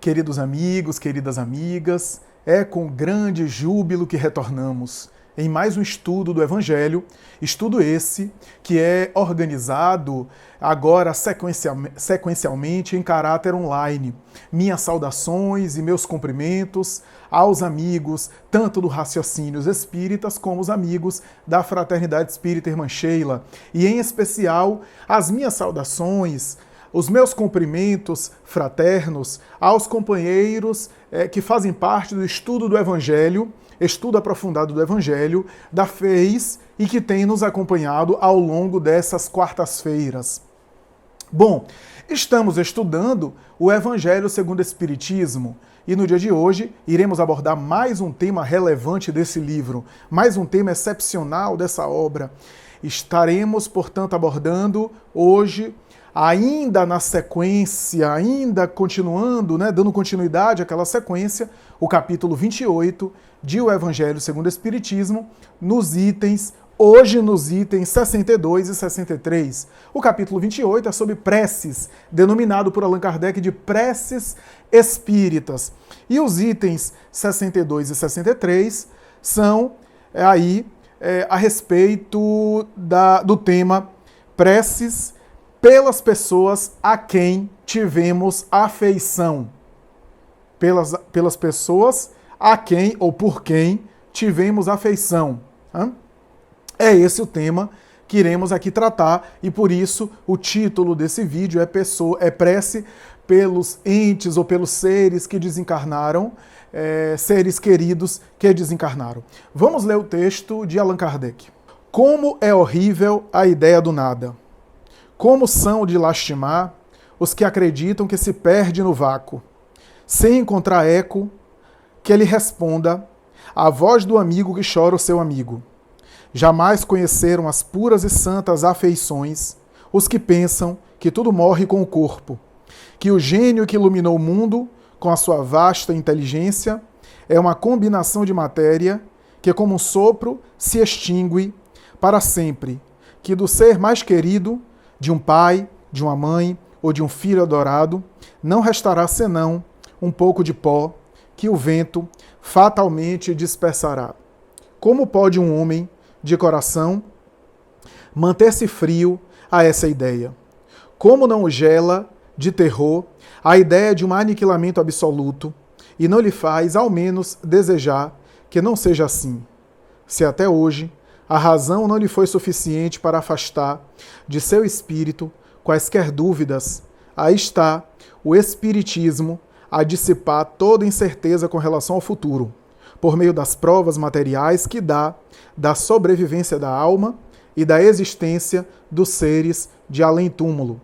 Queridos amigos, queridas amigas, é com grande júbilo que retornamos em mais um estudo do Evangelho, estudo esse que é organizado agora sequencialmente em caráter online. Minhas saudações e meus cumprimentos aos amigos, tanto do Raciocínios Espíritas como os amigos da Fraternidade Espírita Irmã Sheila, e em especial as minhas saudações, os meus cumprimentos fraternos aos companheiros que fazem parte do estudo do Evangelho, estudo aprofundado do Evangelho, da FEIS, e que tem nos acompanhado ao longo dessas quartas-feiras. Bom, estamos estudando o Evangelho segundo o Espiritismo, e no dia de hoje iremos abordar mais um tema relevante desse livro, mais um tema excepcional dessa obra. Estaremos, portanto, abordando hoje, ainda na sequência, ainda continuando, dando continuidade àquela sequência, o capítulo 28 de O Evangelho segundo o Espiritismo, hoje nos itens 62 e 63. O capítulo 28 é sobre preces, denominado por Allan Kardec de preces espíritas. E os itens 62 e 63 são a respeito do tema preces pelas pessoas a quem tivemos afeição. Pelas pessoas a quem ou por quem tivemos afeição. É esse o tema que iremos aqui tratar, e por isso o título desse vídeo é prece pelos entes ou pelos seres que desencarnaram, seres queridos que desencarnaram. Vamos ler o texto de Allan Kardec. Como é horrível a ideia do nada! Como são de lastimar os que acreditam que se perde no vácuo, sem encontrar eco que lhe responda a voz do amigo que chora o seu amigo. Jamais conheceram as puras e santas afeições os que pensam que tudo morre com o corpo, que o gênio que iluminou o mundo com a sua vasta inteligência é uma combinação de matéria que, como um sopro, se extingue para sempre, que do ser mais querido, de um pai, de uma mãe ou de um filho adorado, não restará senão um pouco de pó que o vento fatalmente dispersará. Como pode um homem de coração manter-se frio a essa ideia? Como não o gela de terror a ideia de um aniquilamento absoluto e não lhe faz, ao menos, desejar que não seja assim? Se até hoje a razão não lhe foi suficiente para afastar de seu espírito quaisquer dúvidas, aí está o Espiritismo a dissipar toda incerteza com relação ao futuro, por meio das provas materiais que dá da sobrevivência da alma e da existência dos seres de além-túmulo.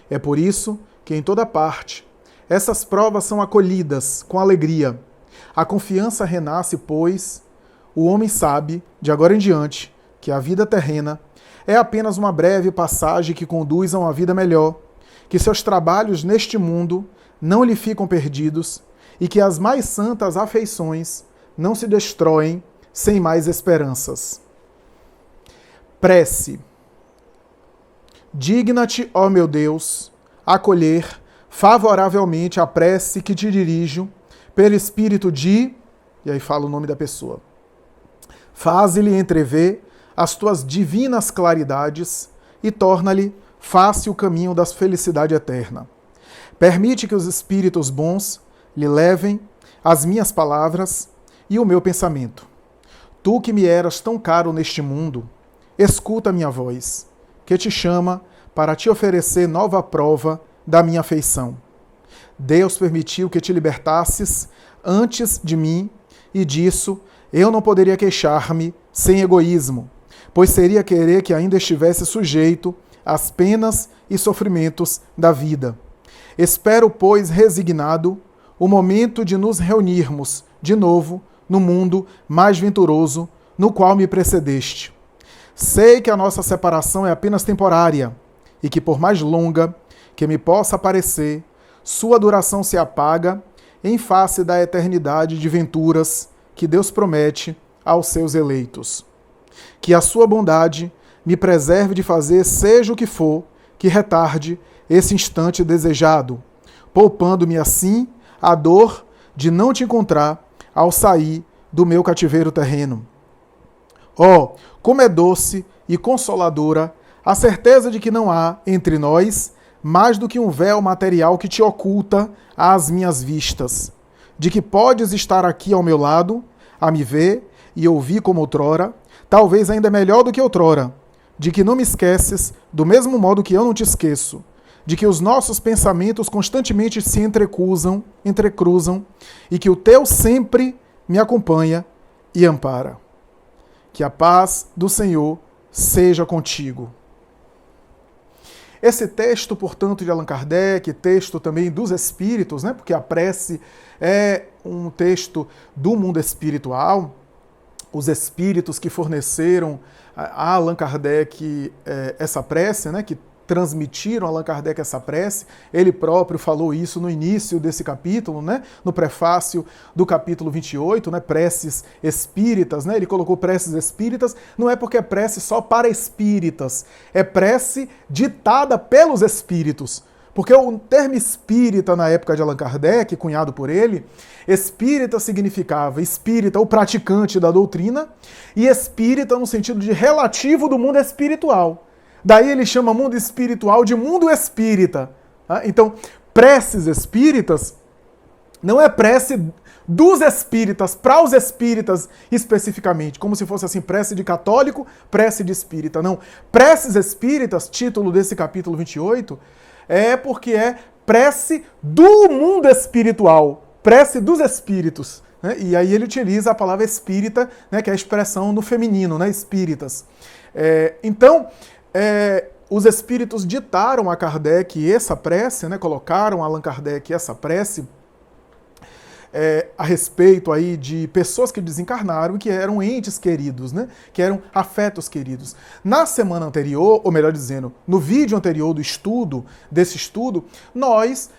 É por isso que em toda parte essas provas são acolhidas com alegria. A confiança renasce, pois o homem sabe, de agora em diante, que a vida terrena é apenas uma breve passagem que conduz a uma vida melhor, que seus trabalhos neste mundo não lhe ficam perdidos e que as mais santas afeições não se destroem sem mais esperanças. Prece. Digna-te, ó meu Deus, acolher favoravelmente a prece que te dirijo pelo espírito de... E aí fala o nome da pessoa. Faze-lhe entrever as tuas divinas claridades e torna-lhe fácil o caminho da felicidade eterna. Permite que os espíritos bons lhe levem as minhas palavras e o meu pensamento. Tu que me eras tão caro neste mundo, escuta minha voz, que te chama para te oferecer nova prova da minha afeição. Deus permitiu que te libertasses antes de mim, e disso eu não poderia queixar-me sem egoísmo, pois seria querer que ainda estivesse sujeito às penas e sofrimentos da vida. Espero, pois, resignado, o momento de nos reunirmos de novo no mundo mais venturoso no qual me precedeste. Sei que a nossa separação é apenas temporária e que, por mais longa que me possa parecer, sua duração se apaga em face da eternidade de venturas que Deus promete aos seus eleitos. Que a sua bondade me preserve de fazer seja o que for que retarde esse instante desejado, poupando-me assim a dor de não te encontrar ao sair do meu cativeiro terreno. Oh, como é doce e consoladora a certeza de que não há entre nós mais do que um véu material que te oculta às minhas vistas, de que podes estar aqui ao meu lado, a me ver e ouvir como outrora, talvez ainda melhor do que outrora, de que não me esqueces do mesmo modo que eu não te esqueço, de que os nossos pensamentos constantemente se entrecruzam, e que o teu sempre me acompanha e ampara. Que a paz do Senhor seja contigo. Esse texto, portanto, de Allan Kardec, texto também dos Espíritos, né? Porque a prece é um texto do mundo espiritual. Os Espíritos que forneceram a Allan Kardec essa prece, né? Que transmitiram a Allan Kardec essa prece. Ele próprio falou isso no início desse capítulo, né? No prefácio do capítulo 28, né? Preces espíritas, né? Ele colocou preces espíritas, não é porque é prece só para espíritas, é prece ditada pelos espíritos. Porque o termo espírita, na época de Allan Kardec, cunhado por ele, espírita significava espírita, o praticante da doutrina, e espírita no sentido de relativo do mundo espiritual. Daí ele chama mundo espiritual de mundo espírita. Tá? Então, preces espíritas não é prece dos espíritas, para os espíritas especificamente, como se fosse assim, prece de católico, prece de espírita. Não, preces espíritas, título desse capítulo 28, é porque é prece do mundo espiritual, prece dos espíritos. Né? E aí ele utiliza a palavra espírita, né, que é a expressão no feminino, né, espíritas. Então, os espíritos ditaram a Kardec essa prece, né, colocaram a Allan Kardec essa prece a respeito aí de pessoas que desencarnaram e que eram entes queridos, né, que eram afetos queridos. Na semana anterior, ou melhor dizendo, no vídeo anterior desse estudo, nós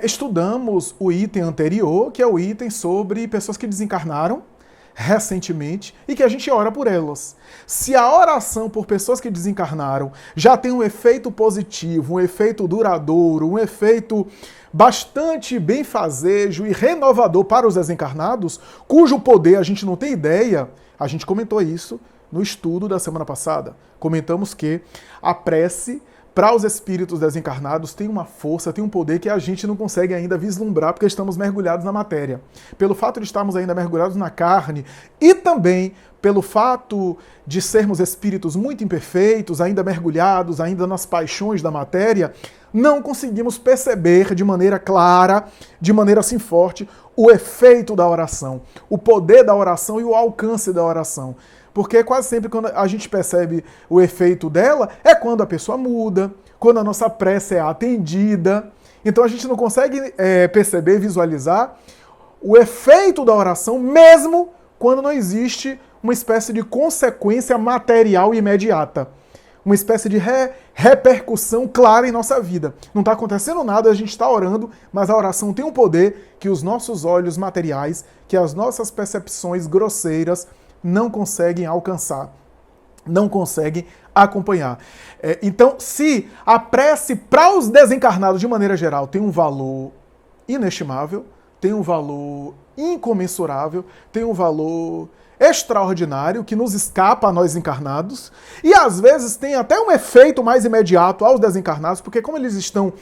estudamos o item anterior, que é o item sobre pessoas que desencarnaram recentemente e que a gente ora por elas. Se a oração por pessoas que desencarnaram já tem um efeito positivo, um efeito duradouro, um efeito bastante benfazejo e renovador para os desencarnados, cujo poder a gente não tem ideia, a gente comentou isso no estudo da semana passada. Comentamos que a prece para os espíritos desencarnados tem uma força, tem um poder que a gente não consegue ainda vislumbrar porque estamos mergulhados na matéria. Pelo fato de estarmos ainda mergulhados na carne e também pelo fato de sermos espíritos muito imperfeitos, ainda mergulhados, ainda nas paixões da matéria, não conseguimos perceber de maneira clara, de maneira assim forte, o efeito da oração, o poder da oração e o alcance da oração. Porque quase sempre quando a gente percebe o efeito dela é quando a pessoa muda, quando a nossa prece é atendida. Então a gente não consegue perceber, visualizar o efeito da oração mesmo quando não existe uma espécie de consequência material imediata. Uma espécie de repercussão clara em nossa vida. Não está acontecendo nada, a gente está orando, mas a oração tem um poder que os nossos olhos materiais, que as nossas percepções grosseiras não conseguem alcançar, não conseguem acompanhar. Então, se a prece para os desencarnados, de maneira geral, tem um valor inestimável, tem um valor incomensurável, tem um valor extraordinário que nos escapa a nós encarnados, e às vezes tem até um efeito mais imediato aos desencarnados, porque como eles estão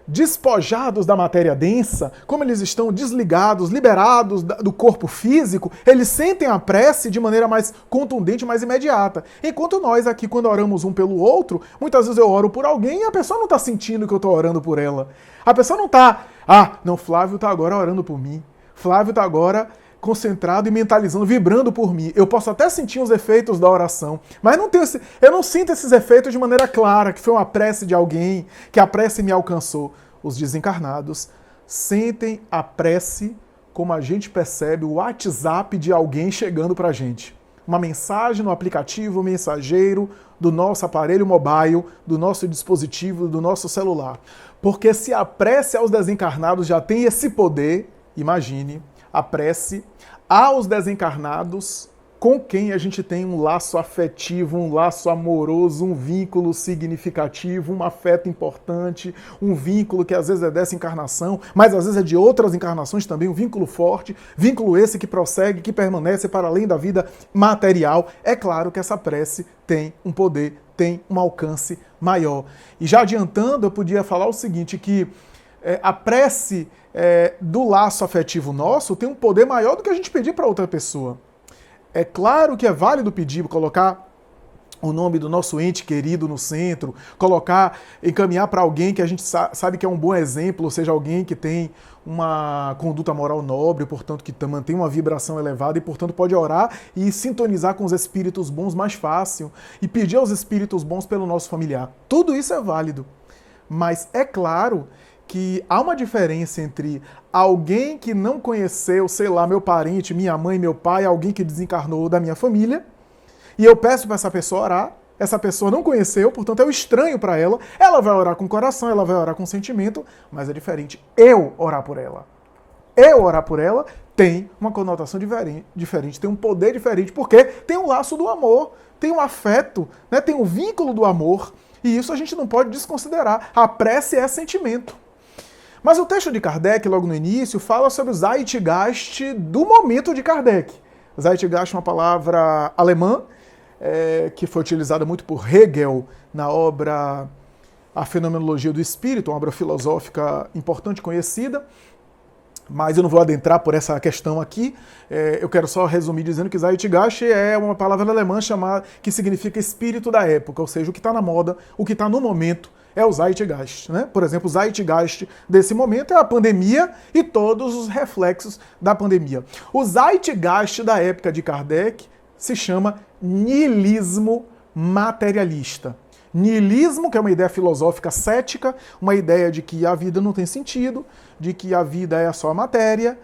despojados da matéria densa, como eles estão desligados, liberados do corpo físico, eles sentem a prece de maneira mais contundente, mais imediata. Enquanto nós aqui, quando oramos um pelo outro, muitas vezes eu oro por alguém e a pessoa não está sentindo que eu estou orando por ela. A pessoa não está, não, Flávio está agora orando por mim. Flávio está agora concentrado e mentalizando, vibrando por mim. Eu posso até sentir os efeitos da oração, mas eu não sinto esses efeitos de maneira clara, que foi uma prece de alguém, que a prece me alcançou. Os desencarnados sentem a prece como a gente percebe o WhatsApp de alguém chegando pra gente. Uma mensagem no aplicativo mensageiro do nosso aparelho mobile, do nosso dispositivo, do nosso celular. Porque se a prece aos desencarnados já tem esse poder, imagine a prece aos desencarnados com quem a gente tem um laço afetivo, um laço amoroso, um vínculo significativo, um afeto importante, um vínculo que às vezes é dessa encarnação, mas às vezes é de outras encarnações também, um vínculo forte, vínculo esse que prossegue, que permanece para além da vida material. É claro que essa prece tem um poder, tem um alcance maior. E já adiantando, eu podia falar o seguinte, que a prece do laço afetivo nosso tem um poder maior do que a gente pedir para outra pessoa. É claro que é válido pedir, colocar o nome do nosso ente querido no centro, encaminhar para alguém que a gente sabe que é um bom exemplo, ou seja, alguém que tem uma conduta moral nobre, portanto, que mantém uma vibração elevada e, portanto, pode orar e sintonizar com os espíritos bons mais fácil e pedir aos espíritos bons pelo nosso familiar. Tudo isso é válido, mas é claro que há uma diferença entre alguém que não conheceu, sei lá, meu parente, minha mãe, meu pai, alguém que desencarnou da minha família, e eu peço para essa pessoa orar, essa pessoa não conheceu, portanto é um estranho para ela, ela vai orar com o coração, ela vai orar com sentimento, mas é diferente eu orar por ela. Eu orar por ela tem uma conotação diferente, tem um poder diferente, porque tem um laço do amor, tem um afeto, né, tem um vínculo do amor, e isso a gente não pode desconsiderar. A prece é sentimento. Mas o texto de Kardec, logo no início, fala sobre o Zeitgeist do momento de Kardec. Zeitgeist é uma palavra alemã, que foi utilizada muito por Hegel na obra A Fenomenologia do Espírito, uma obra filosófica importante e conhecida, mas eu não vou adentrar por essa questão aqui. Eu quero só resumir dizendo que Zeitgeist é uma palavra alemã que significa espírito da época, ou seja, o que está na moda, o que está no momento, é o Zeitgeist, né? Por exemplo, o Zeitgeist desse momento é a pandemia e todos os reflexos da pandemia. O Zeitgeist da época de Kardec se chama niilismo materialista. Niilismo, que é uma ideia filosófica cética, uma ideia de que a vida não tem sentido, de que a vida é só a matéria,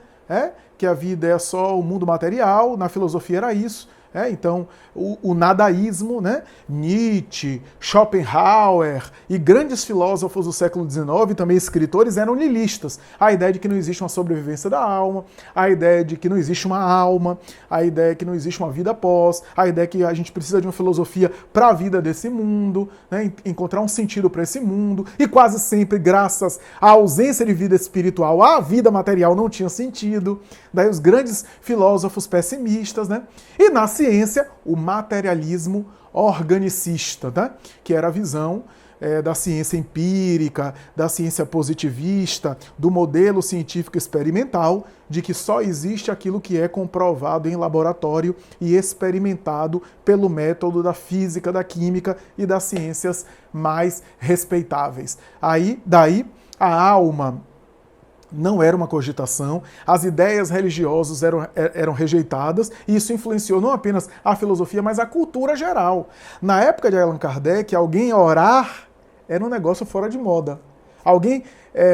que a vida é só o mundo material, na filosofia era isso. Então, o nadaísmo, né? Nietzsche, Schopenhauer e grandes filósofos do século XIX, também escritores, eram niilistas. A ideia de que não existe uma sobrevivência da alma, a ideia de que não existe uma alma, a ideia de que não existe uma vida após, a ideia de que a gente precisa de uma filosofia para a vida desse mundo, né? Encontrar um sentido para esse mundo, e quase sempre, graças à ausência de vida espiritual, a vida material não tinha sentido. Daí os grandes filósofos pessimistas, né? E na ciência, o materialismo organicista, né? Que era a visão da ciência empírica, da ciência positivista, do modelo científico experimental, de que só existe aquilo que é comprovado em laboratório e experimentado pelo método da física, da química e das ciências mais respeitáveis. Daí, a alma não era uma cogitação, as ideias religiosas eram rejeitadas, e isso influenciou não apenas a filosofia, mas a cultura geral. Na época de Allan Kardec, alguém orar era um negócio fora de moda. Alguém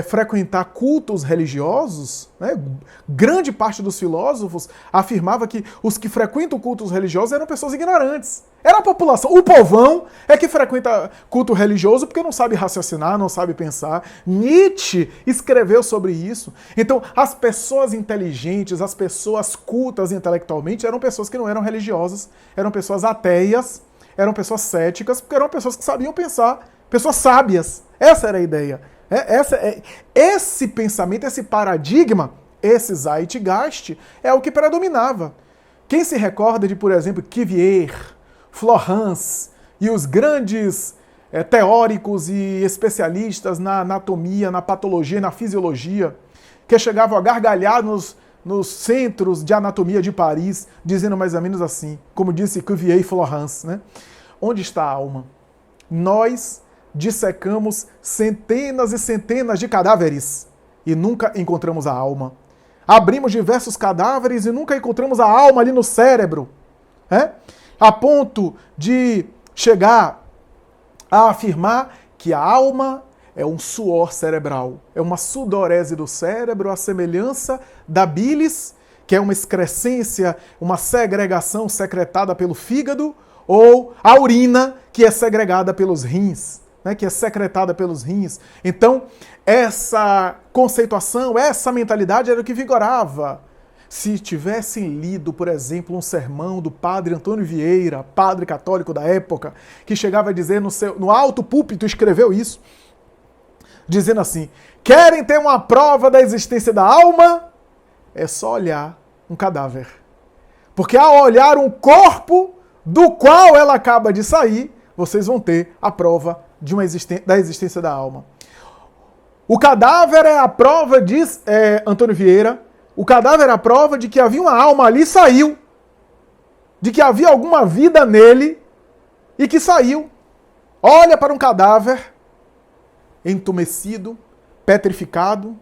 frequentar cultos religiosos, né? Grande parte dos filósofos afirmava que os que frequentam cultos religiosos eram pessoas ignorantes. Era a população, o povão é que frequenta culto religioso porque não sabe raciocinar, não sabe pensar. Nietzsche escreveu sobre isso. Então, as pessoas inteligentes, as pessoas cultas intelectualmente eram pessoas que não eram religiosas, eram pessoas ateias, eram pessoas céticas, porque eram pessoas que sabiam pensar, pessoas sábias. Essa era a ideia. Esse pensamento, esse paradigma, esse Zeitgeist, é o que predominava. Quem se recorda de, por exemplo, Cuvier, Florence e os grandes teóricos e especialistas na anatomia, na patologia, na fisiologia, que chegavam a gargalhar nos centros de anatomia de Paris, dizendo mais ou menos assim, como disse Cuvier e Florence, né? Onde está a alma? Nós dissecamos centenas e centenas de cadáveres e nunca encontramos a alma. Abrimos diversos cadáveres e nunca encontramos a alma ali no cérebro, a ponto de chegar a afirmar que a alma é um suor cerebral, é uma sudorese do cérebro, a semelhança da bilis, que é uma excrescência, uma segregação secretada pelo fígado, ou a urina, que é segregada pelos rins, que é secretada pelos rins. Então, essa conceituação, essa mentalidade era o que vigorava. se tivessem lido, por exemplo, um sermão do padre Antônio Vieira, padre católico da época, que chegava a dizer no alto púlpito, escreveu isso, dizendo assim: querem ter uma prova da existência da alma? É só olhar um cadáver. Porque ao olhar um corpo do qual ela acaba de sair, vocês vão ter a prova da existência da alma. O cadáver é a prova, diz Antônio Vieira, o cadáver é a prova de que havia uma alma ali e saiu. De que havia alguma vida nele e que saiu. Olha para um cadáver entumecido, petrificado,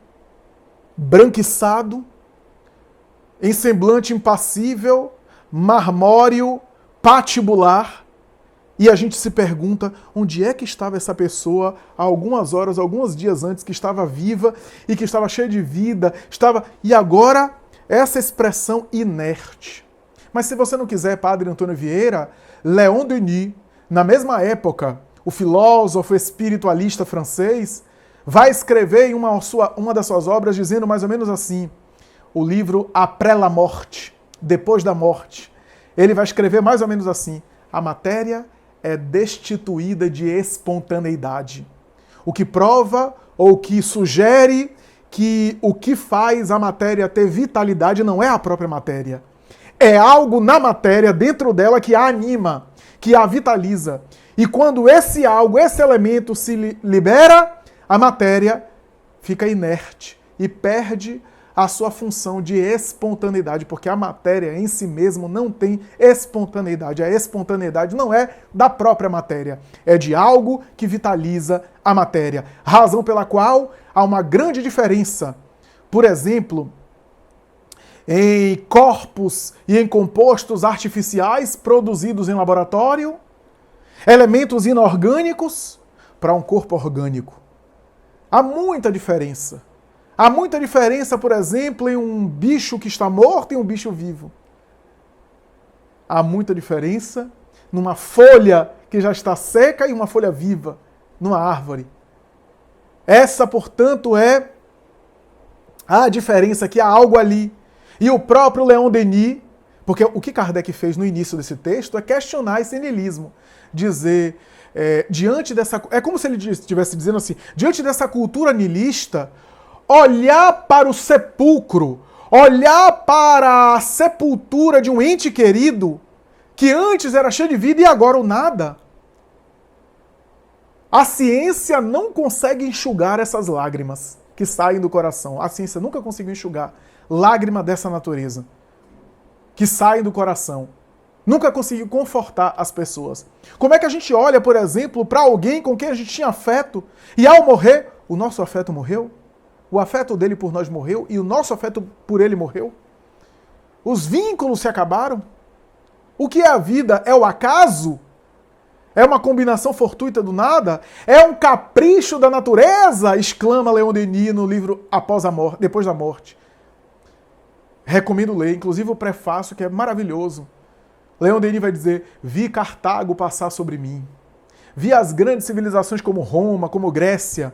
branquiçado, em semblante impassível, marmóreo, patibular, e a gente se pergunta onde é que estava essa pessoa há algumas horas, alguns dias antes, que estava viva e que estava cheia de vida, e agora essa expressão inerte. Mas se você não quiser, Padre Antônio Vieira, Léon Denis, na mesma época, o filósofo espiritualista francês, vai escrever em uma das suas obras dizendo mais ou menos assim, o livro Après la morte, depois da morte. Ele vai escrever mais ou menos assim: a matéria é destituída de espontaneidade. O que prova ou que sugere que o que faz a matéria ter vitalidade não é a própria matéria. É algo na matéria, dentro dela, que a anima, que a vitaliza. E quando esse algo, esse elemento se libera, a matéria fica inerte e perde a sua função de espontaneidade, porque a matéria em si mesmo não tem espontaneidade. A espontaneidade não é da própria matéria, é de algo que vitaliza a matéria. Razão pela qual há uma grande diferença, por exemplo, em corpos e em compostos artificiais produzidos em laboratório, elementos inorgânicos, para um corpo orgânico. Há muita diferença. Há muita diferença, por exemplo, em um bicho que está morto e um bicho vivo. Há muita diferença numa folha que já está seca e uma folha viva numa árvore. Essa, portanto, é a diferença, que há algo ali. E o próprio Léon Denis, porque o que Kardec fez no início desse texto é questionar esse niilismo. Dizer, diante dessa... É como se ele estivesse dizendo assim, diante dessa cultura niilista, olhar para o sepulcro, olhar para a sepultura de um ente querido, que antes era cheio de vida e agora o nada. A ciência não consegue enxugar essas lágrimas que saem do coração. A ciência nunca conseguiu enxugar lágrima dessa natureza, que saem do coração. Nunca conseguiu confortar as pessoas. Como é que a gente olha, por exemplo, para alguém com quem a gente tinha afeto e ao morrer, o nosso afeto morreu? O afeto dele por nós morreu e o nosso afeto por ele morreu? Os vínculos se acabaram? O que é a vida? É o acaso? É uma combinação fortuita do nada? É um capricho da natureza? Exclama Léon Denis no livro Depois da Morte. Recomendo ler, inclusive o prefácio, que é maravilhoso. Léon Denis vai dizer: vi Cartago passar sobre mim. Vi as grandes civilizações como Roma, como Grécia.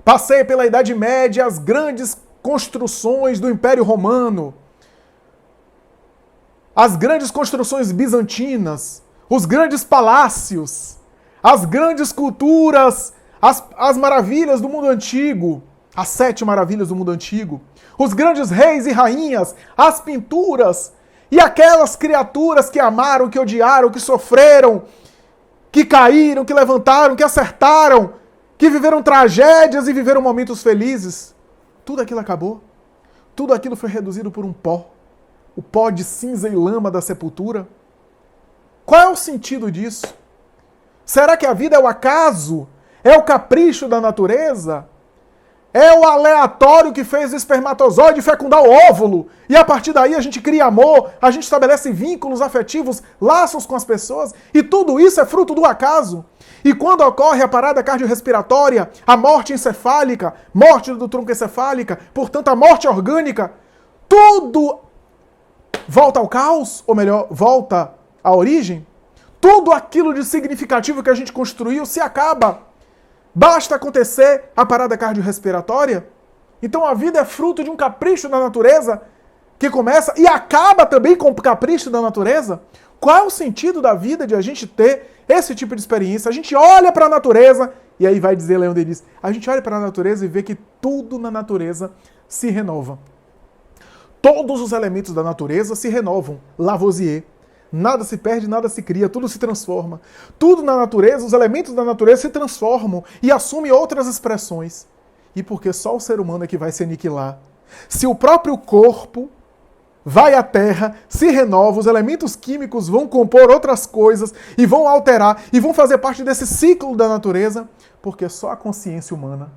Passei pela Idade Média, as grandes construções do Império Romano, as grandes construções bizantinas, os grandes palácios, as grandes culturas, as maravilhas do mundo antigo, as 7 maravilhas do mundo antigo, os grandes reis e rainhas, as pinturas e aquelas criaturas que amaram, que odiaram, que sofreram, que caíram, que levantaram, que acertaram, que viveram tragédias e viveram momentos felizes. Tudo aquilo acabou. Tudo aquilo foi reduzido por um pó. O pó de cinza e lama da sepultura. Qual é o sentido disso? Será que a vida é o acaso? É o capricho da natureza? É o aleatório que fez o espermatozoide fecundar o óvulo? E a partir daí a gente cria amor, a gente estabelece vínculos afetivos, laços com as pessoas, e tudo isso é fruto do acaso? E quando ocorre a parada cardiorrespiratória, a morte encefálica, morte do tronco encefálica, portanto a morte orgânica, tudo volta ao caos, ou melhor, volta à origem? Tudo aquilo de significativo que a gente construiu se acaba. Basta acontecer a parada cardiorrespiratória? Então a vida é fruto de um capricho da natureza que começa e acaba também com o capricho da natureza? Qual é o sentido da vida de a gente ter esse tipo de experiência? A gente olha para a natureza, e aí vai dizer Leon Denis, a gente olha para a natureza e vê que tudo na natureza se renova. Todos os elementos da natureza se renovam. Lavoisier. Nada se perde, nada se cria, tudo se transforma. Tudo na natureza, os elementos da natureza se transformam e assumem outras expressões. E porque só o ser humano é que vai se aniquilar. Se o próprio corpo vai à terra, se renova, os elementos químicos vão compor outras coisas e vão alterar e vão fazer parte desse ciclo da natureza, porque só a consciência humana,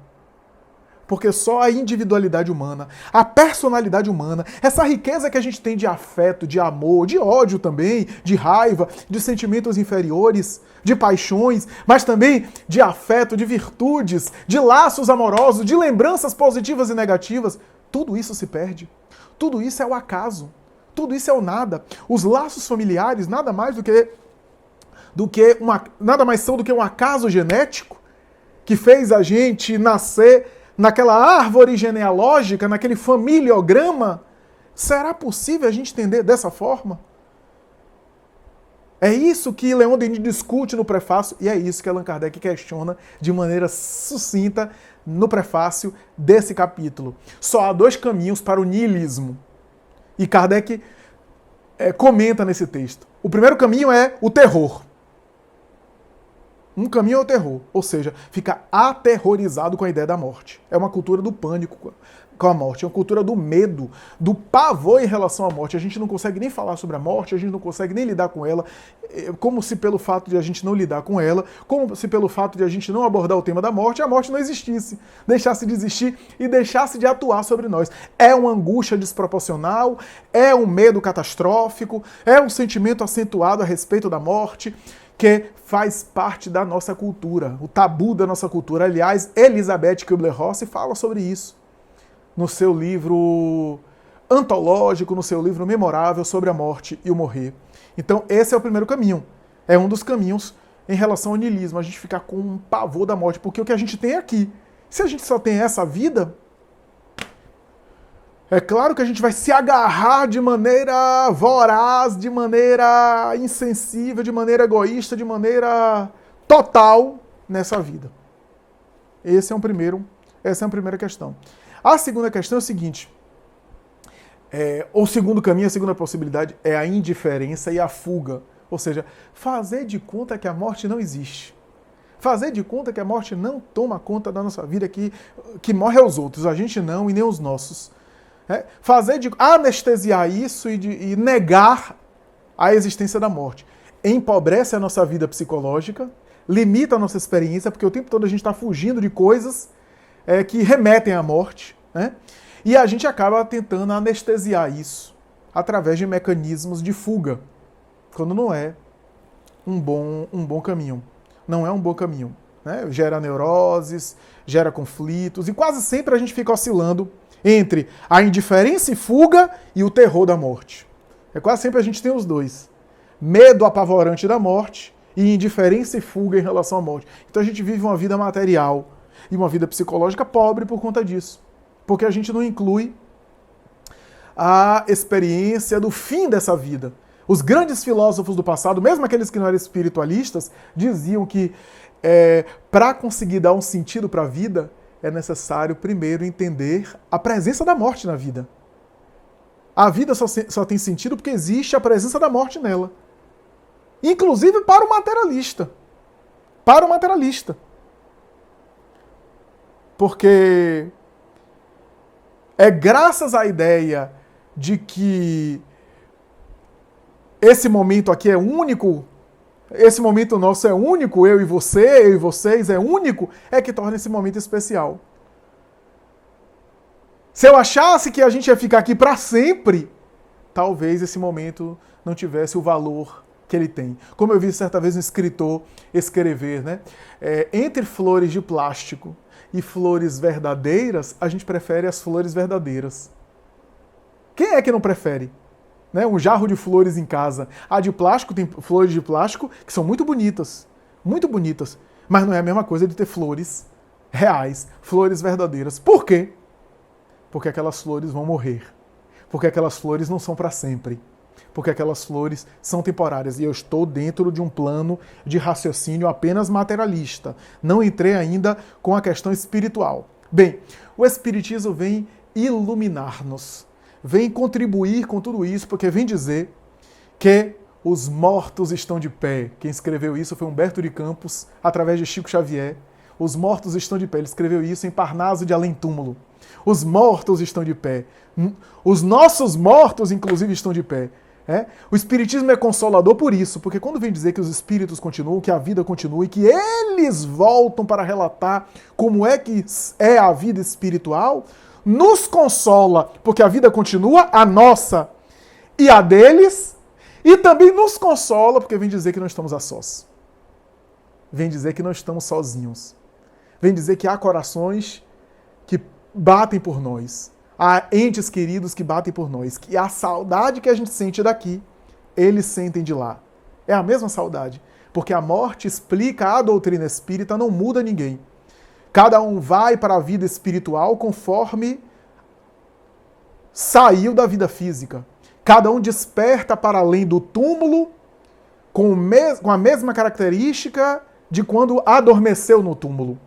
porque só a individualidade humana, a personalidade humana, essa riqueza que a gente tem de afeto, de amor, de ódio também, de raiva, de sentimentos inferiores, de paixões, mas também de afeto, de virtudes, de laços amorosos, de lembranças positivas e negativas, tudo isso se perde. Tudo isso é o acaso. Tudo isso é o nada. Os laços familiares nada mais nada mais são do que um acaso genético que fez a gente nascer naquela árvore genealógica, naquele familiograma. Será possível a gente entender dessa forma? É isso que Leon Denis discute no prefácio e é isso que Allan Kardec questiona de maneira sucinta no prefácio desse capítulo. Só há dois caminhos para o niilismo. E Kardec comenta nesse texto. O primeiro caminho é o terror. Um caminho é o terror, ou seja, fica aterrorizado com a ideia da morte. É uma cultura do pânico com a morte, é uma cultura do medo, do pavor em relação à morte. A gente não consegue nem falar sobre a morte, a gente não consegue nem lidar com ela, como se pelo fato de a gente não lidar com ela, como se pelo fato de a gente não abordar o tema da morte, a morte não existisse, deixasse de existir e deixasse de atuar sobre nós. É uma angústia desproporcional, é um medo catastrófico, é um sentimento acentuado a respeito da morte, que faz parte da nossa cultura, o tabu da nossa cultura. Aliás, Elizabeth Kubler-Ross fala sobre isso no seu livro antológico, no seu livro memorável sobre a morte e o morrer. Então, esse é o primeiro caminho. É um dos caminhos em relação ao niilismo, a gente ficar com um pavor da morte, porque o que a gente tem é aqui. Se a gente só tem essa vida, é claro que a gente vai se agarrar de maneira voraz, de maneira insensível, de maneira egoísta, de maneira total nessa vida. Essa é a primeira questão. A segunda questão é o seguinte, o segundo caminho, a segunda possibilidade é a indiferença e a fuga. Ou seja, fazer de conta que a morte não existe. Fazer de conta que a morte não toma conta da nossa vida, que morre aos outros, a gente não e nem os nossos. Anestesiar isso e negar a existência da morte. Empobrece a nossa vida psicológica, limita a nossa experiência, porque o tempo todo a gente está fugindo de coisas que remetem à morte, né? E a gente acaba tentando anestesiar isso através de mecanismos de fuga, quando não é um bom caminho. Não é um bom caminho, né? Gera neuroses, gera conflitos, e quase sempre a gente fica oscilando entre a indiferença e fuga e o terror da morte. Quase sempre a gente tem os dois. Medo apavorante da morte e indiferença e fuga em relação à morte. Então a gente vive uma vida material e uma vida psicológica pobre por conta disso. Porque a gente não inclui a experiência do fim dessa vida. Os grandes filósofos do passado, mesmo aqueles que não eram espiritualistas, diziam que para conseguir dar um sentido para a vida, é necessário primeiro entender a presença da morte na vida. A vida só tem sentido porque existe a presença da morte nela. Inclusive para o materialista. Para o materialista. Porque é graças à ideia de que esse momento aqui é único, esse momento nosso é único, eu e vocês é único, é que torna esse momento especial. Se eu achasse que a gente ia ficar aqui para sempre, talvez esse momento não tivesse o valor que ele tem. Como eu vi certa vez um escritor escrever, né? Entre flores de plástico e flores verdadeiras, a gente prefere as flores verdadeiras. Quem é que não prefere? Né? Um jarro de flores em casa. A de plástico, tem flores de plástico que são muito bonitas, mas não é a mesma coisa de ter flores reais, flores verdadeiras. Por quê? Porque aquelas flores vão morrer. Porque aquelas flores não são para sempre. Porque aquelas flores são temporárias. E eu estou dentro de um plano de raciocínio apenas materialista. Não entrei ainda com a questão espiritual. Bem, o Espiritismo vem iluminar-nos. Vem contribuir com tudo isso, porque vem dizer que os mortos estão de pé. Quem escreveu isso foi Humberto de Campos, através de Chico Xavier. Os mortos estão de pé. Ele escreveu isso em Parnaso de Além Túmulo. Os mortos estão de pé. Os nossos mortos, inclusive, estão de pé. O Espiritismo é consolador por isso, porque quando vem dizer que os espíritos continuam, que a vida continua e que eles voltam para relatar como é que é a vida espiritual, nos consola, porque a vida continua, a nossa e a deles, e também nos consola, porque vem dizer que não estamos a sós. Vem dizer que não estamos sozinhos. Vem dizer que há corações que batem por nós. Há entes queridos que batem por nós. Que a saudade que a gente sente daqui, eles sentem de lá. É a mesma saudade. Porque a morte explica a doutrina espírita, não muda ninguém. Cada um vai para a vida espiritual conforme saiu da vida física. Cada um desperta para além do túmulo com a mesma característica de quando adormeceu no túmulo.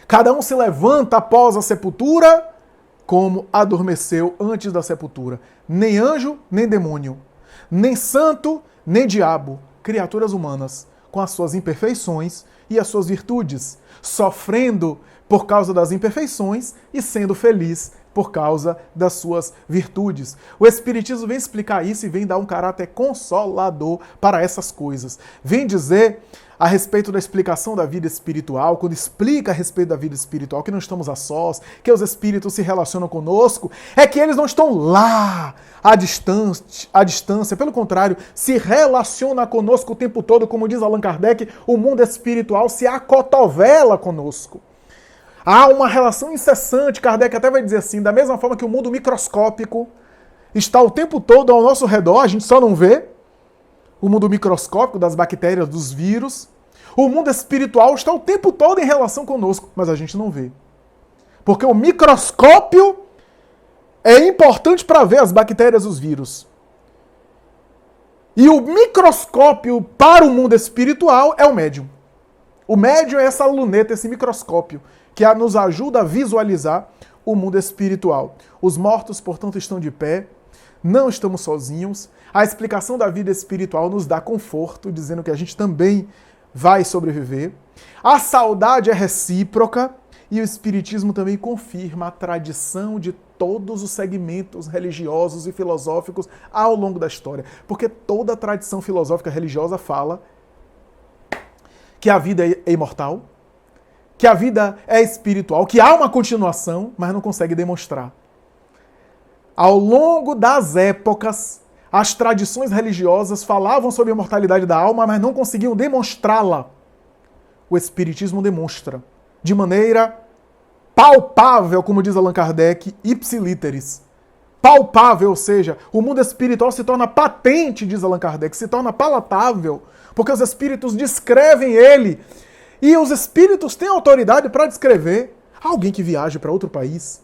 Cada um se levanta após a sepultura como adormeceu antes da sepultura. Nem anjo, nem demônio. Nem santo, nem diabo. Criaturas humanas, com as suas imperfeições e as suas virtudes, sofrendo por causa das imperfeições e sendo feliz por causa das suas virtudes. O Espiritismo vem explicar isso e vem dar um caráter consolador para essas coisas. Vem dizer a respeito da explicação da vida espiritual, quando explica a respeito da vida espiritual, que não estamos a sós, que os espíritos se relacionam conosco, é que eles não estão lá, à distância, pelo contrário, se relaciona conosco o tempo todo, como diz Allan Kardec, o mundo espiritual se acotovela conosco. Há uma relação incessante, Kardec até vai dizer assim, da mesma forma que o mundo microscópico está o tempo todo ao nosso redor, a gente só não vê, o mundo microscópico das bactérias, dos vírus. O mundo espiritual está o tempo todo em relação conosco, mas a gente não vê. Porque o microscópio é importante para ver as bactérias e os vírus. E o microscópio para o mundo espiritual é o médium. O médium é essa luneta, esse microscópio, que nos ajuda a visualizar o mundo espiritual. Os mortos, portanto, estão de pé, não estamos sozinhos. A explicação da vida espiritual nos dá conforto, dizendo que a gente também vai sobreviver. A saudade é recíproca e o Espiritismo também confirma a tradição de todos os segmentos religiosos e filosóficos ao longo da história. Porque toda a tradição filosófica religiosa fala que a vida é imortal, que a vida é espiritual, que há uma continuação, mas não consegue demonstrar. Ao longo das épocas, as tradições religiosas falavam sobre a imortalidade da alma, mas não conseguiam demonstrá-la. O Espiritismo demonstra, de maneira palpável, como diz Allan Kardec, ipsiliteris. Palpável, ou seja, o mundo espiritual se torna patente, diz Allan Kardec, se torna palatável, porque os espíritos descrevem ele. E os espíritos têm autoridade para descrever alguém que viaja para outro país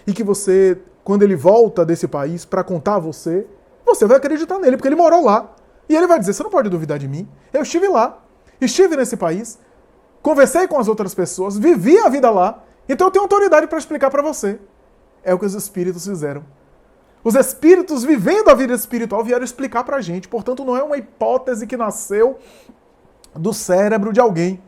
e que você, quando ele volta desse país para contar a você, você vai acreditar nele, porque ele morou lá. E ele vai dizer, você não pode duvidar de mim. Eu estive lá, estive nesse país, conversei com as outras pessoas, vivi a vida lá, então eu tenho autoridade para explicar para você. É o que os espíritos fizeram. Os espíritos, vivendo a vida espiritual, vieram explicar para a gente. Portanto, não é uma hipótese que nasceu do cérebro de alguém,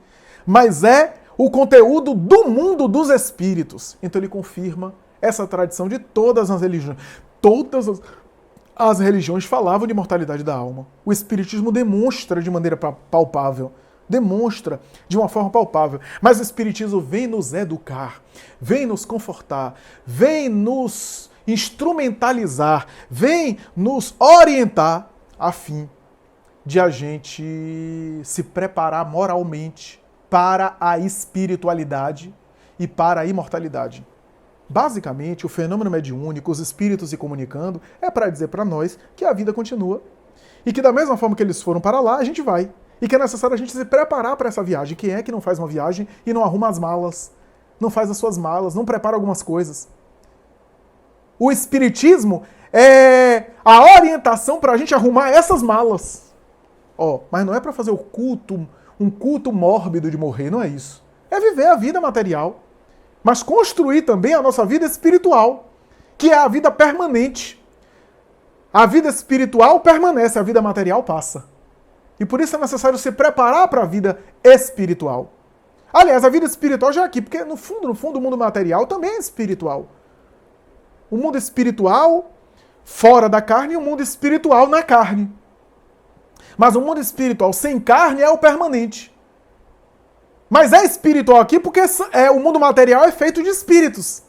mas é o conteúdo do mundo dos espíritos. Então ele confirma essa tradição de todas as religiões. Todas as religiões falavam de mortalidade da alma. O Espiritismo demonstra de maneira palpável. Demonstra de uma forma palpável. Mas o Espiritismo vem nos educar, vem nos confortar, vem nos instrumentalizar, vem nos orientar a fim de a gente se preparar moralmente para a espiritualidade e para a imortalidade. Basicamente, o fenômeno mediúnico, os espíritos se comunicando, é para dizer para nós que a vida continua e que da mesma forma que eles foram para lá, a gente vai. E que é necessário a gente se preparar para essa viagem. Quem é que não faz uma viagem e não arruma as malas? Não faz as suas malas, não prepara algumas coisas? o espiritismo é a orientação para a gente arrumar essas malas. Mas não é para fazer um culto mórbido de morrer, não é isso. É viver a vida material, mas construir também a nossa vida espiritual, que é a vida permanente. A vida espiritual permanece, a vida material passa. E por isso é necessário se preparar para a vida espiritual. Aliás, a vida espiritual já é aqui, porque no fundo, o mundo material também é espiritual. O mundo espiritual fora da carne e o mundo espiritual na carne. Mas o mundo espiritual sem carne é o permanente. Mas é espiritual aqui porque o mundo material é feito de espíritos.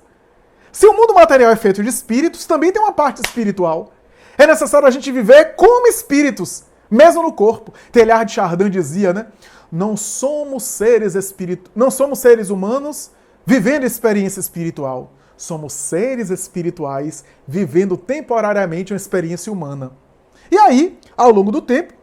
Se o mundo material é feito de espíritos, também tem uma parte espiritual. É necessário a gente viver como espíritos, mesmo no corpo. Teilhard de Chardin dizia, né? Não somos seres humanos vivendo experiência espiritual. Somos seres espirituais vivendo temporariamente uma experiência humana. E aí, ao longo do tempo,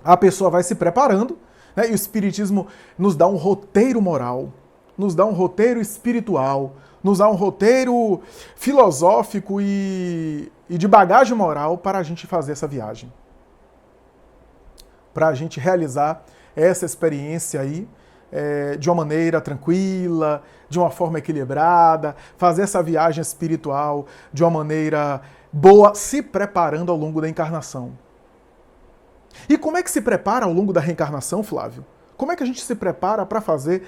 a pessoa vai se preparando, né? E o Espiritismo nos dá um roteiro moral, nos dá um roteiro espiritual, nos dá um roteiro filosófico e de bagagem moral para a gente fazer essa viagem. Para a gente realizar essa experiência aí de uma maneira tranquila, de uma forma equilibrada, fazer essa viagem espiritual de uma maneira boa, se preparando ao longo da encarnação. E como é que se prepara ao longo da reencarnação, Flávio? Como é que a gente se prepara para fazer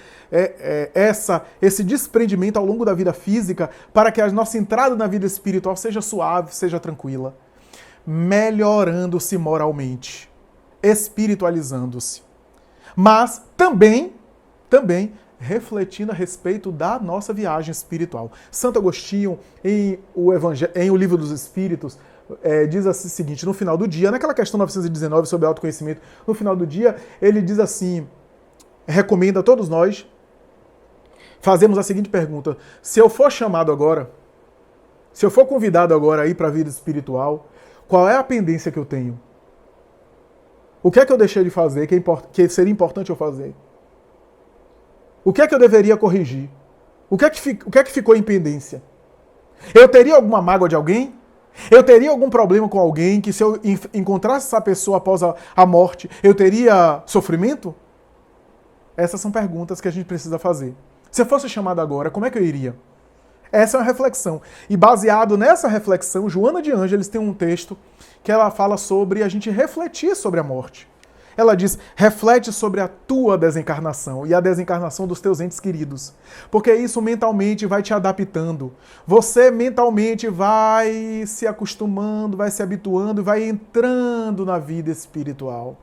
esse desprendimento ao longo da vida física para que a nossa entrada na vida espiritual seja suave, seja tranquila? Melhorando-se moralmente, espiritualizando-se. Mas também refletindo a respeito da nossa viagem espiritual. Santo Agostinho, em o Livro dos Espíritos, diz assim, o seguinte, no final do dia, naquela questão 919 sobre autoconhecimento, no final do dia, ele diz assim, recomenda a todos nós fazermos a seguinte pergunta: se eu for chamado agora, se eu for convidado agora a ir para a vida espiritual, qual é a pendência que eu tenho? O que é que eu deixei de fazer que seria importante eu fazer? O que é que eu deveria corrigir? O que é que ficou em pendência? Eu teria alguma mágoa de alguém? Eu teria algum problema com alguém que se eu encontrasse essa pessoa após a morte, eu teria sofrimento? Essas são perguntas que a gente precisa fazer. Se eu fosse chamado agora, como é que eu iria? Essa é uma reflexão. E baseado nessa reflexão, Joana de Ângeles tem um texto que ela fala sobre a gente refletir sobre a morte. Ela diz, reflete sobre a tua desencarnação e a desencarnação dos teus entes queridos. Porque isso mentalmente vai te adaptando. Você mentalmente vai se acostumando, vai se habituando, vai entrando na vida espiritual.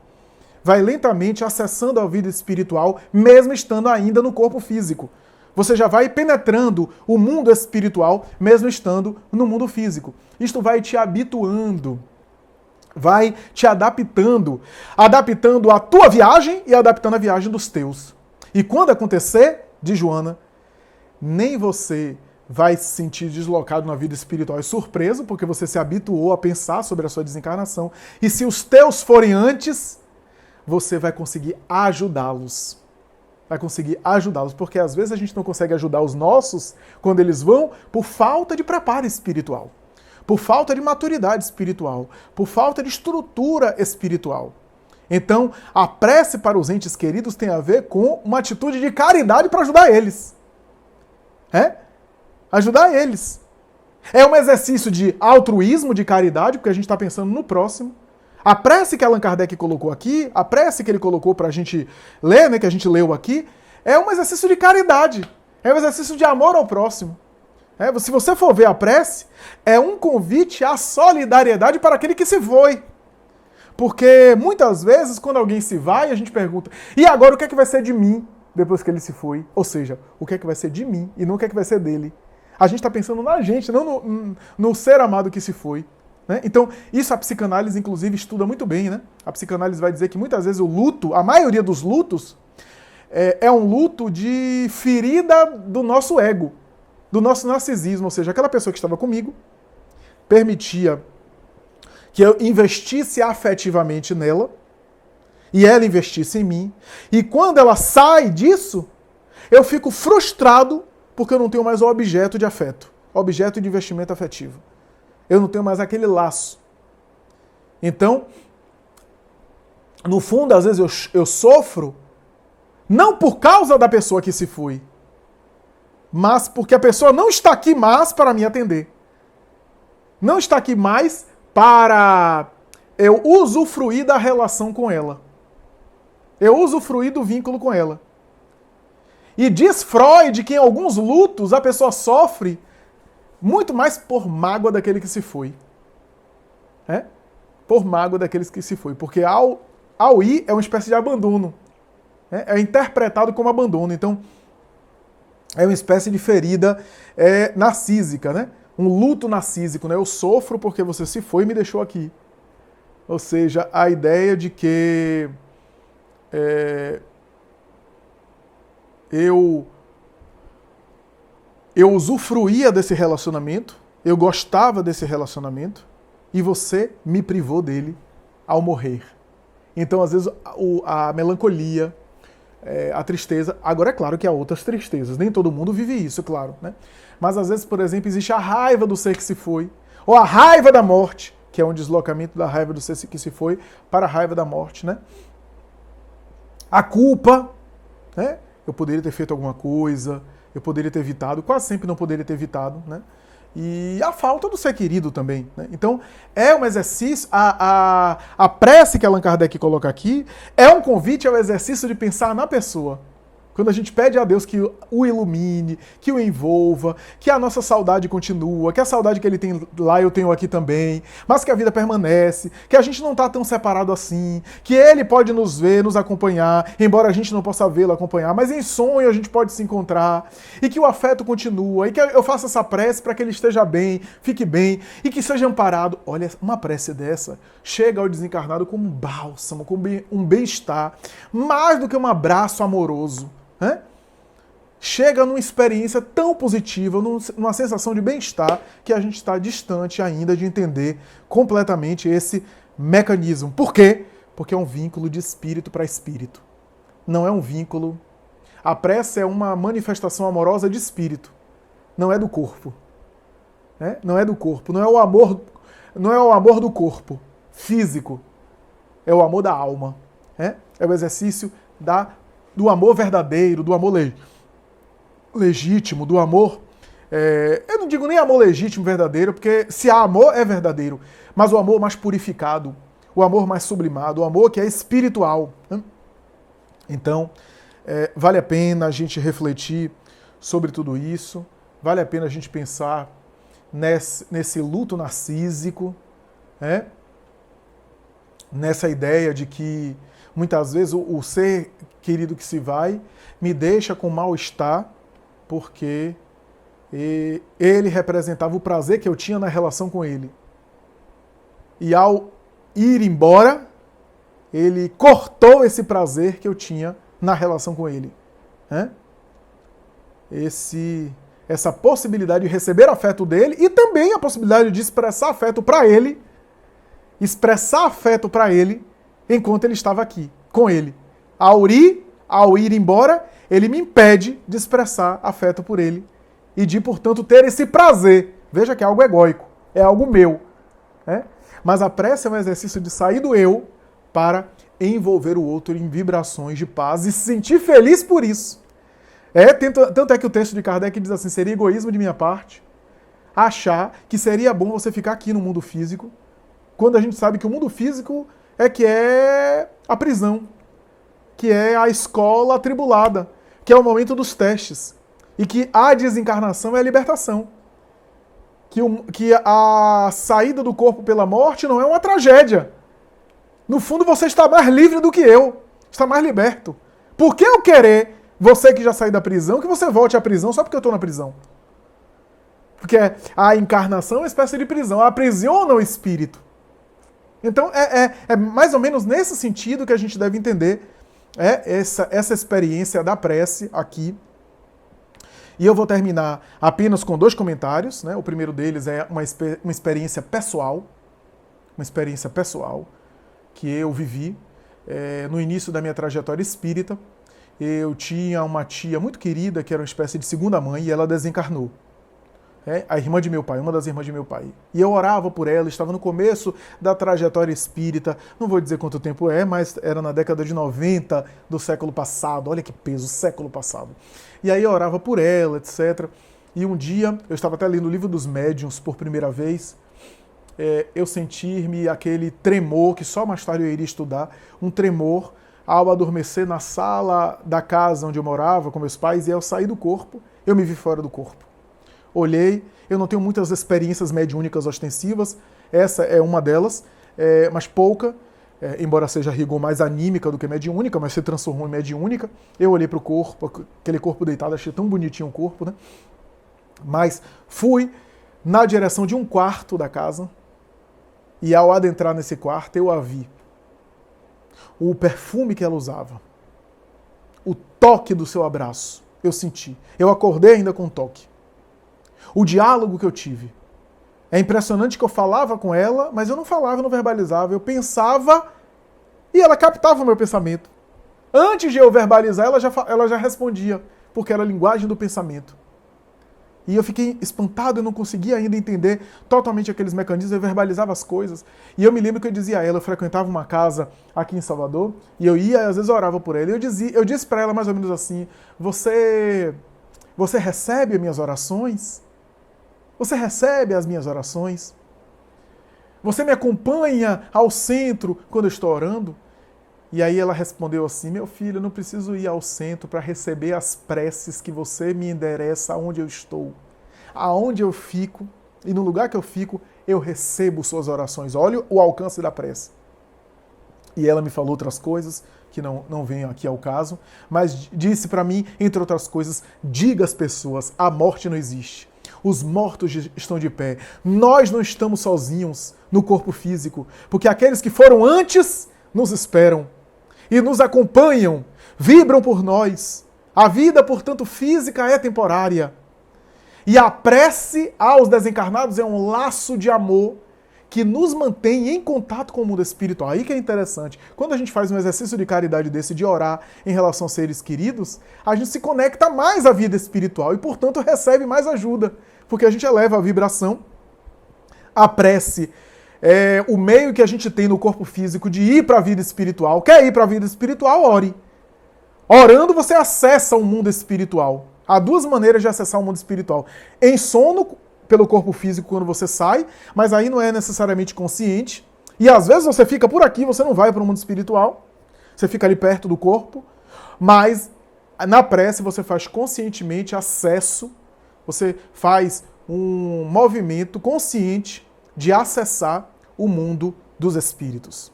Vai lentamente acessando a vida espiritual, mesmo estando ainda no corpo físico. Você já vai penetrando o mundo espiritual, mesmo estando no mundo físico. Isto vai te habituando, vai te adaptando a tua viagem e adaptando a viagem dos teus. E quando acontecer, diz Joana, nem você vai se sentir deslocado na vida espiritual e surpreso, porque você se habituou a pensar sobre a sua desencarnação. E se os teus forem antes, você vai conseguir ajudá-los. Vai conseguir ajudá-los, porque às vezes a gente não consegue ajudar os nossos quando eles vão por falta de preparo espiritual, por falta de maturidade espiritual, por falta de estrutura espiritual. Então, a prece para os entes queridos tem a ver com uma atitude de caridade para ajudar eles. Ajudar eles. É um exercício de altruísmo, de caridade, porque a gente está pensando no próximo. A prece que Allan Kardec colocou aqui, a prece que ele colocou para a gente ler, né, que a gente leu aqui, é um exercício de caridade, é um exercício de amor ao próximo. Se você for ver a prece, é um convite à solidariedade para aquele que se foi. Porque muitas vezes, quando alguém se vai, a gente pergunta, e agora o que é que vai ser de mim depois que ele se foi? Ou seja, o que é que vai ser de mim e não o que é que vai ser dele. A gente está pensando na gente, não no ser amado que se foi. Então, isso a psicanálise, inclusive, estuda muito bem, né? A psicanálise vai dizer que muitas vezes o luto, a maioria dos lutos, é um luto de ferida do nosso ego, do nosso narcisismo, ou seja, aquela pessoa que estava comigo permitia que eu investisse afetivamente nela e ela investisse em mim, e quando ela sai disso, eu fico frustrado porque eu não tenho mais o objeto de afeto. objeto de investimento afetivo. Eu não tenho mais aquele laço. Então, no fundo, às vezes eu sofro não por causa da pessoa que se foi, mas porque a pessoa não está aqui mais para me atender. Não está aqui mais para eu usufruir da relação com ela. Eu usufruir do vínculo com ela. E diz Freud que em alguns lutos a pessoa sofre muito mais por mágoa daquele que se foi. Por mágoa daqueles que se foi. Porque ao ir é uma espécie de abandono. É interpretado como abandono. Então, é uma espécie de ferida narcísica, né? Um luto narcísico, né? Eu sofro porque você se foi e me deixou aqui. Ou seja, a ideia de que eu usufruía desse relacionamento, eu gostava desse relacionamento, e você me privou dele ao morrer. Então, às vezes, a melancolia, a tristeza... Agora, é claro que há outras tristezas. Nem todo mundo vive isso, claro, né? Mas, às vezes, por exemplo, existe a raiva do ser que se foi, ou a raiva da morte, que é um deslocamento da raiva do ser que se foi para a raiva da morte, né? A culpa, né? Eu poderia ter feito alguma coisa, eu poderia ter evitado, quase sempre não poderia ter evitado, né? E a falta do ser querido também, né? Então, é um exercício, a prece que Allan Kardec coloca aqui é um convite ao exercício de pensar na pessoa. Quando a gente pede a Deus que o ilumine, que o envolva, que a nossa saudade continua, que a saudade que ele tem lá eu tenho aqui também, mas que a vida permanece, que a gente não está tão separado assim, que ele pode nos ver, nos acompanhar, embora a gente não possa vê-lo acompanhar, mas em sonho a gente pode se encontrar, e que o afeto continua, e que eu faça essa prece para que ele esteja bem, fique bem, e que seja amparado. Olha, uma prece dessa chega ao desencarnado como um bálsamo, como um bem-estar, mais do que um abraço amoroso. Chega numa experiência tão positiva, numa sensação de bem-estar, que a gente está distante ainda de entender completamente esse mecanismo. Por quê? Porque é um vínculo de espírito para espírito. Não é um vínculo... A prece é uma manifestação amorosa de espírito, não é do corpo. Não é do corpo, não é o amor do corpo físico, é o amor da alma. É o exercício do amor verdadeiro, do amor legítimo, do amor... eu não digo nem amor legítimo, verdadeiro, porque se há amor, é verdadeiro. Mas o amor mais purificado, o amor mais sublimado, o amor que é espiritual. Então, vale a pena a gente refletir sobre tudo isso, vale a pena a gente pensar nesse luto narcísico, nessa ideia de que muitas vezes o ser querido que se vai me deixa com mal-estar porque ele representava o prazer que eu tinha na relação com ele. E ao ir embora, ele cortou esse prazer que eu tinha na relação com ele. Essa possibilidade de receber afeto dele e também a possibilidade de expressar afeto para ele, enquanto ele estava aqui, com ele. Ao ir embora, ele me impede de expressar afeto por ele e de, portanto, ter esse prazer. Veja que é algo egóico, é algo meu. Mas a prece é um exercício de sair do eu para envolver o outro em vibrações de paz e se sentir feliz por isso. Tanto é que o texto de Kardec diz assim, seria egoísmo de minha parte achar que seria bom você ficar aqui no mundo físico, quando a gente sabe que o mundo físico é a prisão, que é a escola atribulada, que é o momento dos testes, e que a desencarnação é a libertação. Que a saída do corpo pela morte não é uma tragédia. No fundo, você está mais livre do que eu, está mais liberto. Por que eu querer, você que já saiu da prisão, que você volte à prisão só porque eu estou na prisão? Porque a encarnação é uma espécie de prisão, aprisiona o espírito. Então, é mais ou menos nesse sentido que a gente deve entender essa experiência da prece aqui. E eu vou terminar apenas com 2 comentários. O primeiro deles é uma experiência pessoal. Uma experiência pessoal que eu vivi no início da minha trajetória espírita. Eu tinha uma tia muito querida, que era uma espécie de segunda mãe, e ela desencarnou. a irmã de meu pai, uma das irmãs de meu pai. E eu orava por ela, estava no começo da trajetória espírita, não vou dizer quanto tempo mas era na década de 90 do século passado, olha que peso, século passado. E aí eu orava por ela, etc. E um dia, eu estava até lendo o livro dos médiuns por primeira vez, eu sentir-me aquele tremor, que só mais tarde eu iria estudar, um tremor ao adormecer na sala da casa onde eu morava com meus pais, e ao sair do corpo, eu me vi fora do corpo. Olhei, eu não tenho muitas experiências mediúnicas ostensivas, essa é uma delas, mas pouca, embora seja rigor mais anímica do que mediúnica, mas se transformou em mediúnica. Eu olhei para o corpo, aquele corpo deitado, achei tão bonitinho o corpo, né? Mas fui na direção de um quarto da casa, e ao adentrar nesse quarto eu a vi. O perfume que ela usava, o toque do seu abraço, eu senti. Eu acordei ainda com o toque. O diálogo que eu tive. É impressionante que eu falava com ela, mas eu não falava, eu não verbalizava. Eu pensava e ela captava o meu pensamento. Antes de eu verbalizar, ela já respondia, porque era a linguagem do pensamento. E eu fiquei espantado, eu não conseguia ainda entender totalmente aqueles mecanismos, eu verbalizava as coisas. E eu me lembro que eu dizia a ela, eu frequentava uma casa aqui em Salvador, e eu ia, às vezes eu orava por ela, e eu disse para ela mais ou menos assim, você recebe as minhas orações? Você recebe as minhas orações? Você me acompanha ao centro quando eu estou orando? E aí ela respondeu assim, meu filho, eu não preciso ir ao centro para receber as preces que você me endereça aonde eu estou. Aonde eu fico, e no lugar que eu fico, eu recebo suas orações. Olha o alcance da prece. E ela me falou outras coisas, que não venham aqui ao caso, mas disse para mim, entre outras coisas, diga às pessoas, a morte não existe. Os mortos estão de pé. Nós não estamos sozinhos no corpo físico, porque aqueles que foram antes nos esperam e nos acompanham, vibram por nós. A vida, portanto, física é temporária. E a prece aos desencarnados é um laço de amor que nos mantém em contato com o mundo espiritual. Aí que é interessante. Quando a gente faz um exercício de caridade desse, de orar em relação aos seres queridos, a gente se conecta mais à vida espiritual e, portanto, recebe mais ajuda, porque a gente eleva a vibração. A prece é o meio que a gente tem no corpo físico de ir para a vida espiritual. Quer ir para a vida espiritual? Ore. Orando, você acessa o mundo espiritual. Há duas maneiras de acessar o mundo espiritual. Em sono, pelo corpo físico quando você sai, mas aí não é necessariamente consciente. E às vezes você fica por aqui, você não vai para o mundo espiritual, você fica ali perto do corpo, mas na prece você faz conscientemente acesso, você faz um movimento consciente de acessar o mundo dos espíritos.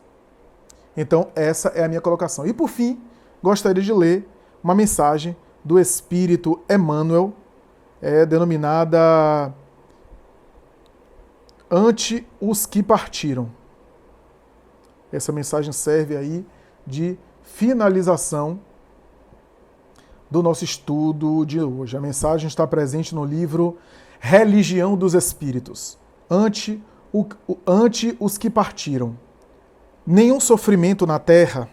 Então essa é a minha colocação. E por fim, gostaria de ler uma mensagem do Espírito Emmanuel, denominada Ante os que partiram. Essa mensagem serve aí de finalização do nosso estudo de hoje. A mensagem está presente no livro Religião dos Espíritos. Ante os que partiram. Nenhum sofrimento na terra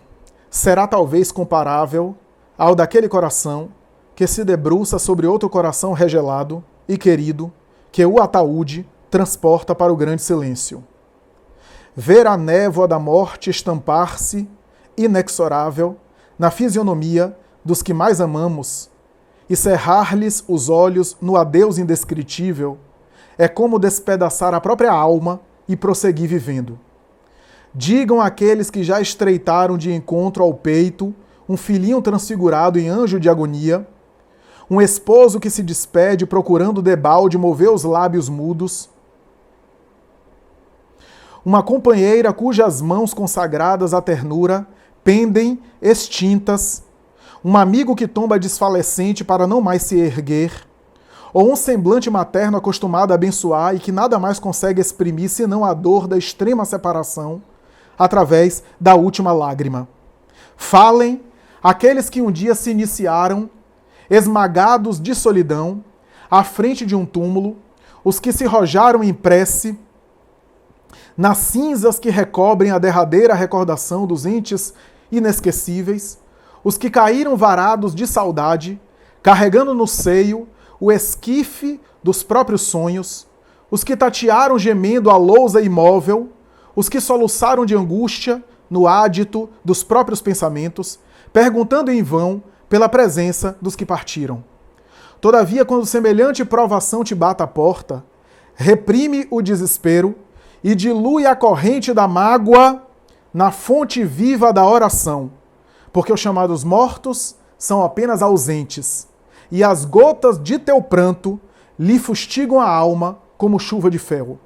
será talvez comparável ao daquele coração que se debruça sobre outro coração regelado e querido, que o ataúde transporta para o grande silêncio. Ver a névoa da morte estampar-se, inexorável, na fisionomia dos que mais amamos, e cerrar-lhes os olhos no adeus indescritível, é como despedaçar a própria alma e prosseguir vivendo. Digam àqueles que já estreitaram de encontro ao peito um filhinho transfigurado em anjo de agonia, um esposo que se despede procurando debalde mover os lábios mudos, uma companheira cujas mãos consagradas à ternura pendem extintas, um amigo que tomba desfalecente para não mais se erguer, ou um semblante materno acostumado a abençoar e que nada mais consegue exprimir senão a dor da extrema separação através da última lágrima. Falem aqueles que um dia se iniciaram, esmagados de solidão, à frente de um túmulo, os que se rojaram em prece, nas cinzas que recobrem a derradeira recordação dos entes inesquecíveis, os que caíram varados de saudade, carregando no seio o esquife dos próprios sonhos, os que tatearam gemendo a lousa imóvel, os que soluçaram de angústia no ádito dos próprios pensamentos, perguntando em vão pela presença dos que partiram. Todavia, quando semelhante provação te bata à porta, reprime o desespero e dilui a corrente da mágoa na fonte viva da oração, porque os chamados mortos são apenas ausentes, e as gotas de teu pranto lhe fustigam a alma como chuva de ferro.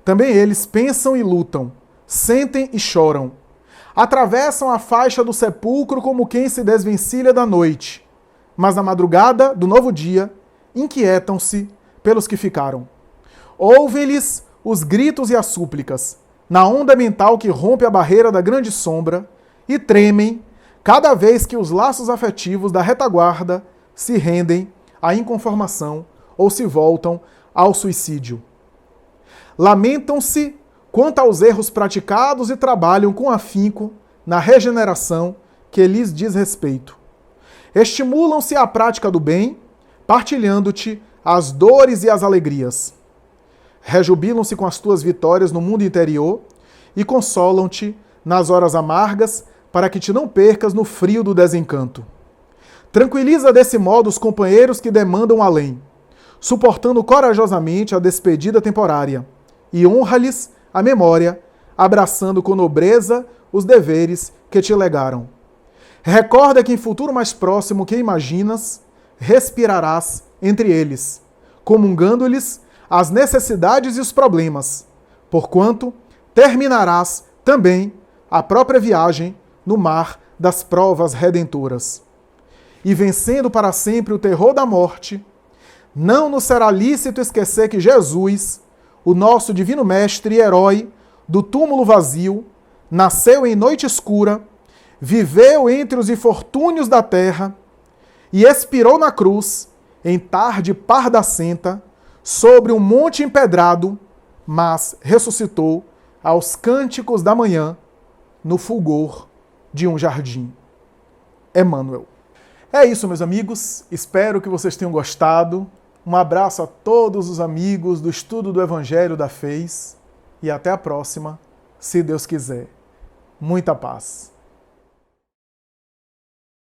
Também eles pensam e lutam, sentem e choram, atravessam a faixa do sepulcro como quem se desvencilha da noite, mas na madrugada do novo dia inquietam-se pelos que ficaram. Ouvem-lhes os gritos e as súplicas, na onda mental que rompe a barreira da grande sombra, e tremem cada vez que os laços afetivos da retaguarda se rendem à inconformação ou se voltam ao suicídio. Lamentam-se quanto aos erros praticados e trabalham com afinco na regeneração que lhes diz respeito. Estimulam-se à prática do bem, partilhando-te as dores e as alegrias. Rejubilam-se com as tuas vitórias no mundo interior e consolam-te nas horas amargas para que te não percas no frio do desencanto. Tranquiliza desse modo os companheiros que demandam além, suportando corajosamente a despedida temporária, e honra-lhes a memória, abraçando com nobreza os deveres que te legaram. Recorda que em futuro mais próximo que imaginas, respirarás entre eles, comungando-lhes as necessidades e os problemas, porquanto terminarás também a própria viagem no mar das provas redentoras. E vencendo para sempre o terror da morte, não nos será lícito esquecer que Jesus, o nosso divino mestre e herói do túmulo vazio, nasceu em noite escura, viveu entre os infortúnios da terra e expirou na cruz, em tarde pardacenta, sobre um monte empedrado, mas ressuscitou aos cânticos da manhã, no fulgor de um jardim. Emmanuel. É isso, meus amigos. Espero que vocês tenham gostado. Um abraço a todos os amigos do estudo do Evangelho da FEIS e até a próxima, se Deus quiser. Muita paz.